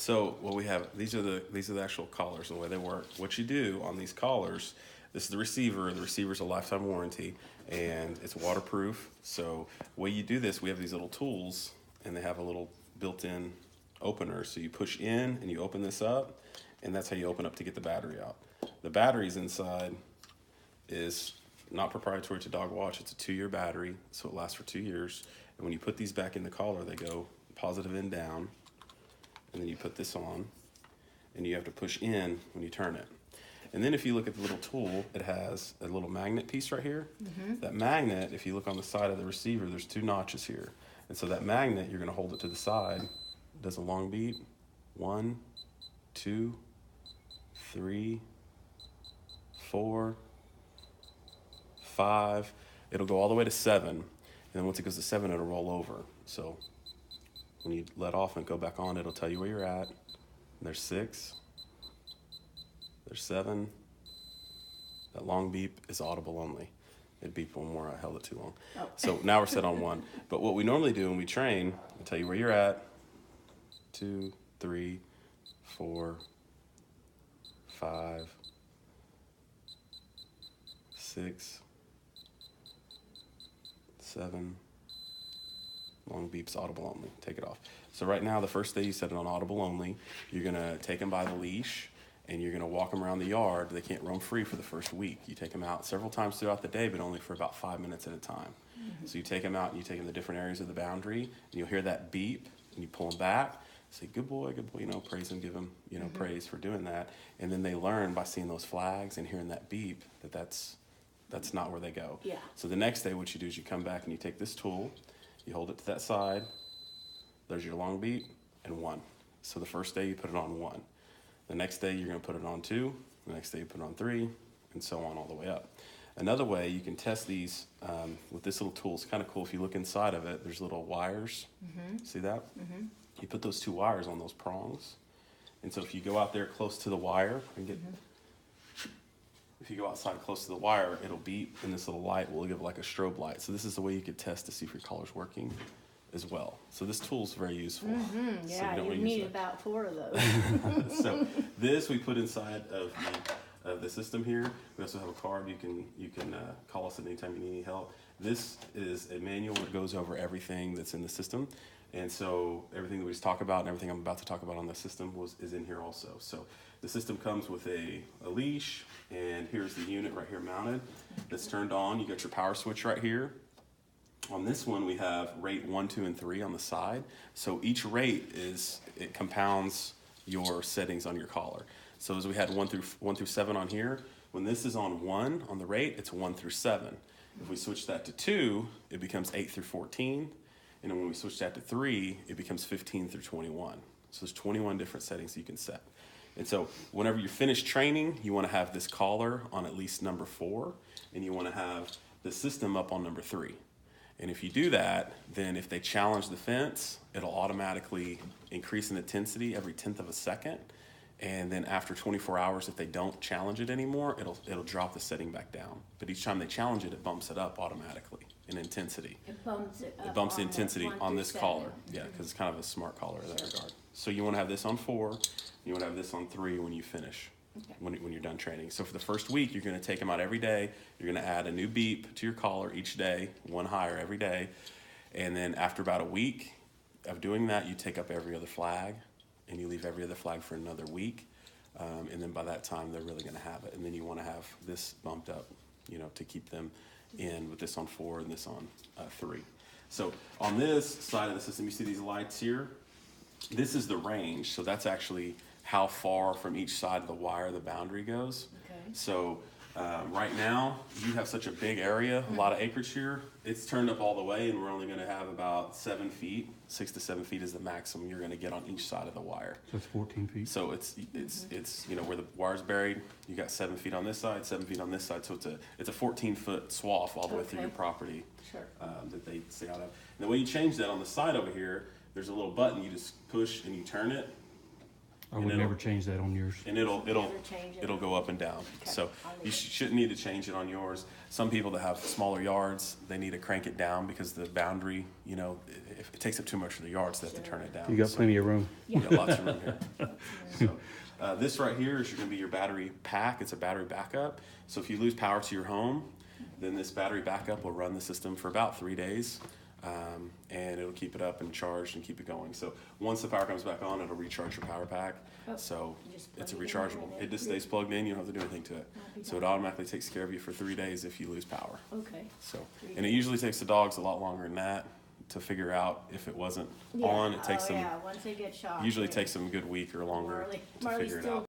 So what we have, these are the actual collars, the way they work. What you do on these collars, this is the receiver. The receiver's a lifetime warranty, and it's waterproof. So the way you do this, we have these little tools, and they have a little built-in opener. So you push in and you open this up, and that's how you open up to get the battery out. The batteries inside is not proprietary to DogWatch. It's a 2-year battery, so it lasts for 2 years. And when you put these back in the collar, they go positive and down. And then you put this on, and you have to push in when you turn it. And then if you look at the little tool, it has a little magnet piece right here. That magnet, if you look on the side of the receiver, there's 2 notches here. And so that magnet, you're gonna hold it to the side. It does a long beat. 1, 2, 3, 4, 5. It'll go all the way to 7. And then once it goes to 7, it'll roll over. So when you let off and go back on, it'll tell you where you're at. And there's 6. There's 7. That long beep is audible only. It beeped one more, I held it too long. Oh. So now we're set on 1. But what we normally do when we train, I'll tell you where you're at. 2, 3, 4, 5, 6, 7. Long beeps, audible only. Take it off. So right now, the first day you set it on audible only, you're gonna take them by the leash and you're gonna walk them around the yard. They can't roam free for the first week. You take them out several times throughout the day, but only for about 5 minutes at a time. So you take them out and you take them to different areas of the boundary, and you'll hear that beep, and you pull them back, say, good boy, praise them, give them, praise for doing that. And then they learn by seeing those flags and hearing that beep that's not where they go. Yeah. So the next day, what you do is you come back and you take this tool, you hold it to that side, there's your long beat, and 1. So the first day you put it on 1. The next day you're gonna put it on 2, the next day you put it on 3, and so on all the way up. Another way you can test these with this little tool, it's kind of cool. If you look inside of it, there's little wires. See that? You put those 2 wires on those prongs. And so if you go out there close to the wire and get, if you go outside close to the wire, it'll beep, and this little light will give like a strobe light. So this is the way you could test to see if your collar's working as well. So this tool's very useful. Yeah, so you need about 4 of those. So this we put inside of the system here. We also have a card. You can call us at any time you need any help. This is a manual that goes over everything that's in the system. And so everything that we just talked about and everything I'm about to talk about on the system is in here also. So the system comes with a leash, and here's the unit right here mounted that's turned on. You got your power switch right here. On this one, we have rate 1, 2, and 3 on the side. So each rate it compounds your settings on your collar. So as we had 1 through 7 on here, when this is on 1 on the rate, it's 1 through 7. If we switch that to 2, it becomes 8 through 14. And then when we switch that to 3, it becomes 15 through 21. So there's 21 different settings you can set. And so whenever you finish training, you want to have this collar on at least number 4, and you want to have the system up on number 3. And if you do that, then if they challenge the fence, it'll automatically increase in intensity every 1/10 of a second. And then after 24 hours, if they don't challenge it anymore, it'll drop the setting back down. But each time they challenge it, it bumps it up automatically in intensity. It bumps it up. It bumps the on intensity 1 on through this 7. collar. Yeah, because it's kind of a smart collar in that regard. So you want to have this on 4. You want to have this on 3 when you finish. Okay. When you're done training. So for the first week, you're going to take them out every day. You're going to add a new beep to your collar each day, 1 higher every day. And then after about a week of doing that, you take up every other flag, and you leave every other flag for another week. And then by that time, they're really going to have it. And then you want to have this bumped up, to keep them in with this on 4 and this on 3. So on this side of the system, you see these lights here. This is the range. So that's actually how far from each side of the wire the boundary goes. Okay. So right now, you have such a big area, a lot of acreage here. It's turned up all the way, and we're only going to have about 7 feet. 6 to 7 feet is the maximum you're going to get on each side of the wire. So it's 14 feet. So it's where the wire's buried. You got 7 feet on this side, 7 feet on this side. So it's a 14-foot swath all the way through your property. Sure. That they stay out of. And the way you change that on the side over here, there's a little button you just push and you turn it. I would never change that on yours. And it'll Never change it. go up and down. Okay, So I'll leave you it. shouldn't need to change it on yours. Some people that have smaller yards, they need to crank it down because the boundary, you know, if it takes up too much of the yards, they have to turn it down. You got So plenty of room. you got lots of room here. So, this right here is going to be your battery pack. It's a battery backup. So if you lose power to your home, then this battery backup will run the system for about 3 days. And it'll keep it up and charged and keep it going. So once the power comes back on, it'll recharge your power pack. Oh, So you just it's a plug it in rechargeable. and It just it- stays plugged in. You don't have to do anything to it. I'll be So it done. automatically takes care of you for 3 days if you lose power. Okay. So, and it usually takes the dogs a lot longer than that to figure out if it wasn't on. It takes Oh, them, yeah, once they get shocked. usually they- takes them a good week or longer Marley- to Marley's figure it still out.